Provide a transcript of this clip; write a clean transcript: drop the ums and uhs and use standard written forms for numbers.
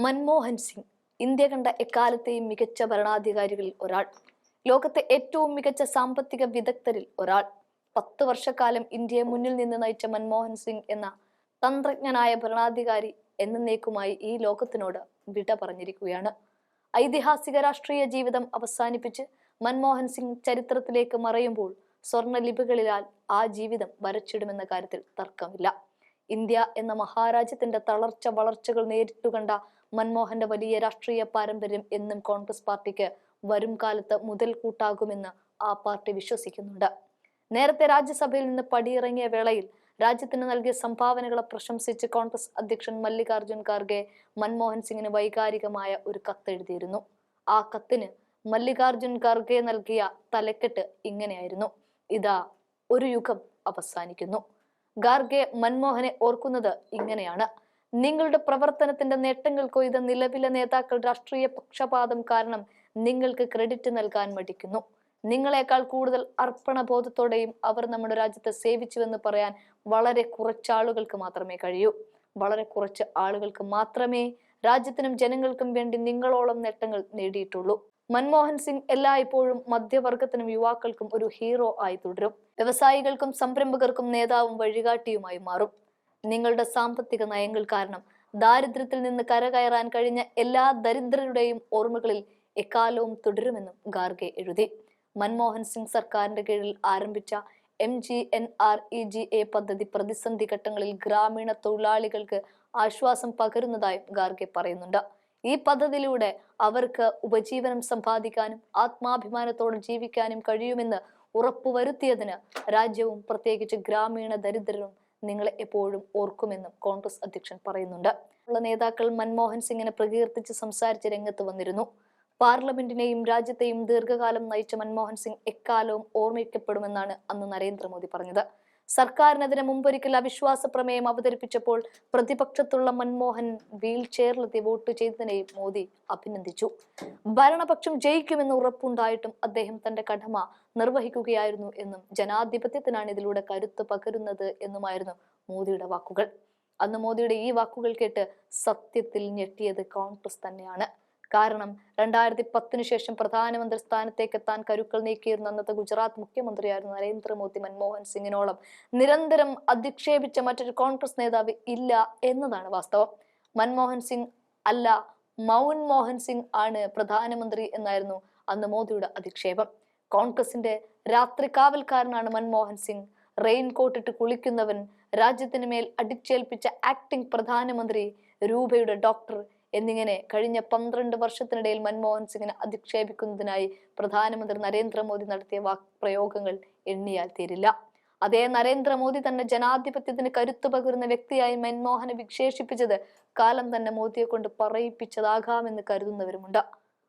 Manmohan Singh India കണ്ട എക്കാലത്തെയും മികച്ച ഭരണാധികാരികളിൽ ഒരാൾ. ലോകത്തെ ഏറ്റവും മികച്ച സാമ്പത്തിക വിദഗ്ധരിൽ ഒരാൾ. 10 വർഷക്കാലം ഇന്ത്യയെ മുന്നിൽ നിന്ന് നയിച്ച മൻമോഹൻ സിംഗ് എന്ന തന്ത്രജ്ഞനായ ഭരണാധികാരി എന്നേക്കുമായി ഈ ലോകത്തിനോട് വിട പറഞ്ഞിരിക്കുകയാണ്. ഐതിഹാസിക രാഷ്ട്രീയ ജീവിതം അവസാനിപ്പിച്ച് മൻമോഹൻ സിംഗ് ചരിത്രത്തിലേക്ക് മറയുമ്പോൾ സ്വർണ്ണ ലിപികളിലാൽ ആ ജീവിതം വരച്ചിടുമെന്ന കാര്യത്തിൽ തർക്കമില്ല. ഇന്ത്യ എന്ന മഹാരാജ്യത്തിന്റെ തളർച്ച വളർച്ചകൾ നേരിട്ടുകണ്ട മൻമോഹന്റെ വലിയ രാഷ്ട്രീയ പാരമ്പര്യം എന്നും കോൺഗ്രസ് പാർട്ടിക്ക് വരും കാലത്ത് മുതൽക്കൂട്ടാകുമെന്ന് ആ പാർട്ടി വിശ്വസിക്കുന്നുണ്ട്. നേരത്തെ രാജ്യസഭയിൽ നിന്ന് പടിയിറങ്ങിയ വേളയിൽ രാജ്യത്തിന് നൽകിയ സംഭാവനകളെ പ്രശംസിച്ച് കോൺഗ്രസ് അധ്യക്ഷൻ മല്ലികാർജുൻ ഖാർഗെ മൻമോഹൻ സിംഗിന് വൈകാരികമായ ഒരു കത്തെഴുതിയിരുന്നു. ആ കത്തിന് മല്ലികാർജുൻ ഖാർഗെ നൽകിയ തലക്കെട്ട് ഇങ്ങനെയായിരുന്നു: ഇതാ ഒരു യുഗം അവസാനിക്കുന്നു. ഖാർഗെ മൻമോഹനെ ഓർക്കുന്നത് ഇങ്ങനെയാണ്: നിങ്ങളുടെ പ്രവർത്തനത്തിന്റെ നേട്ടങ്ങൾ കൊയ്ത നിലവിലെ നേതാക്കൾ രാഷ്ട്രീയ പക്ഷപാതം കാരണം നിങ്ങൾക്ക് ക്രെഡിറ്റ് നൽകാൻ മടിക്കുന്നു. നിങ്ങളെക്കാൾ കൂടുതൽ അർപ്പണബോധത്തോടെയും അവർ നമ്മുടെ രാജ്യത്തെ സേവിച്ചുവെന്ന് പറയാൻ വളരെ കുറച്ചാളുകൾക്ക് മാത്രമേ കഴിയൂ. വളരെ കുറച്ച് ആളുകൾക്ക് മാത്രമേ രാജ്യത്തിനും ജനങ്ങൾക്കും വേണ്ടി നിങ്ങളോളം നേട്ടങ്ങൾ നേടിയിട്ടുള്ളൂ. മൻമോഹൻ സിംഗ് എല്ലായ്പ്പോഴും മധ്യവർഗത്തിനും യുവാക്കൾക്കും ഒരു ഹീറോ ആയി തുടരും. വ്യവസായികൾക്കും സംരംഭകർക്കും നേതാവും വഴികാട്ടിയുമായി മാറും. നിങ്ങളുടെ സാമ്പത്തിക നയങ്ങൾ കാരണം ദാരിദ്ര്യത്തിൽ നിന്ന് കരകയറാൻ കഴിഞ്ഞ എല്ലാ ദരിദ്രരുടെയും ഓർമ്മകളിൽ എക്കാലവും തുടരുമെന്നും ഖാർഗെ എഴുതി. മൻമോഹൻ സിംഗ് സർക്കാരിന്റെ കീഴിൽ ആരംഭിച്ച MGNREGA പദ്ധതി പ്രതിസന്ധി ഘട്ടങ്ങളിൽ ഗ്രാമീണ തൊഴിലാളികൾക്ക് ആശ്വാസം പകരുന്നതായും ഖാർഗെ പറയുന്നുണ്ട്. ഈ പദ്ധതിയിലൂടെ അവർക്ക് ഉപജീവനം സമ്പാദിക്കാനും ആത്മാഭിമാനത്തോടെ ജീവിക്കാനും കഴിയുമെന്ന് ഉറപ്പുവരുത്തിയതിന് രാജ്യവും പ്രത്യേകിച്ച് ഗ്രാമീണ ദരിദ്രരും നിങ്ങളെ എപ്പോഴും ഓർക്കുമെന്നും കോൺഗ്രസ് അധ്യക്ഷൻ പറയുന്നുണ്ട്. ഉള്ള നേതാക്കൾ മൻമോഹൻ സിംഗിനെ പ്രകീർത്തിച്ച് സംസാരിച്ച് രംഗത്ത് വന്നിരുന്നു. പാർലമെന്റിനെയും രാജ്യത്തെയും ദീർഘകാലം നയിച്ച മൻമോഹൻ സിംഗ് എക്കാലവും ഓർമ്മിക്കപ്പെടുമെന്നാണ് അന്ന് നരേന്ദ്രമോദി പറഞ്ഞത്. സർക്കാരിനെതിരെ മുമ്പൊരിക്കൽ അവിശ്വാസ പ്രമേയം അവതരിപ്പിച്ചപ്പോൾ പ്രതിപക്ഷത്തുള്ള മൻമോഹൻ വീൽ ചെയറിലെത്തി വോട്ട് ചെയ്തതിനെയും മോദി അഭിനന്ദിച്ചു. ഭരണപക്ഷം ജയിക്കുമെന്ന് ഉറപ്പുണ്ടായിട്ടും അദ്ദേഹം തന്റെ കടമ നിർവഹിക്കുകയായിരുന്നു എന്നും ജനാധിപത്യത്തിനാണ് ഇതിലൂടെ കരുത്ത് പകരുന്നത് എന്നുമായിരുന്നു മോദിയുടെ വാക്കുകൾ. അന്ന് മോദിയുടെ ഈ വാക്കുകൾ കേട്ട് സത്യത്തിൽ ഞെട്ടിയത് കോൺഗ്രസ് തന്നെയാണ്. കാരണം 2010 ശേഷം പ്രധാനമന്ത്രി സ്ഥാനത്തേക്ക് എത്താൻ കരുക്കൾ നീക്കിയിരുന്ന അന്നത്തെ ഗുജറാത്ത് മുഖ്യമന്ത്രിയായിരുന്നു നരേന്ദ്രമോദി മൻമോഹൻ സിംഗിനോളം നിരന്തരം അധിക്ഷേപിച്ച മറ്റൊരു കോൺഗ്രസ് നേതാവ് ഇല്ല എന്നതാണ് വാസ്തവം. മൻമോഹൻ സിംഗ് അല്ല, മൗൻമോഹൻ സിംഗ് ആണ് പ്രധാനമന്ത്രി എന്നായിരുന്നു അന്ന് മോദിയുടെ അധിക്ഷേപം. കോൺഗ്രസിന്റെ രാത്രി കാവൽക്കാരനാണ് മൻമോഹൻ സിംഗ്. റെയിൻകോട്ട് ഇട്ട് കുളിക്കുന്നവൻ, രാജ്യത്തിന് മേൽ അടിച്ചേൽപ്പിച്ച ആക്ടിംഗ് പ്രധാനമന്ത്രി, രൂപയുടെ ഡോക്ടർ എന്നിങ്ങനെ കഴിഞ്ഞ 12 വർഷത്തിനിടയിൽ മൻമോഹൻ സിംഗിനെ അധിക്ഷേപിക്കുന്നതിനായി പ്രധാനമന്ത്രി നരേന്ദ്രമോദി നടത്തിയ വാക്പ്രയോഗങ്ങൾ എണ്ണിയാൽ തീരില്ല. അതേ നരേന്ദ്രമോദി തന്നെ ജനാധിപത്യത്തിന് കരുത്തു പകരുന്ന വ്യക്തിയായി മൻമോഹനെ വിശേഷിപ്പിച്ചത് കാലം തന്നെ മോദിയെ കൊണ്ട് പറയിപ്പിച്ചതാകാമെന്ന് കരുതുന്നവരുമുണ്ട്.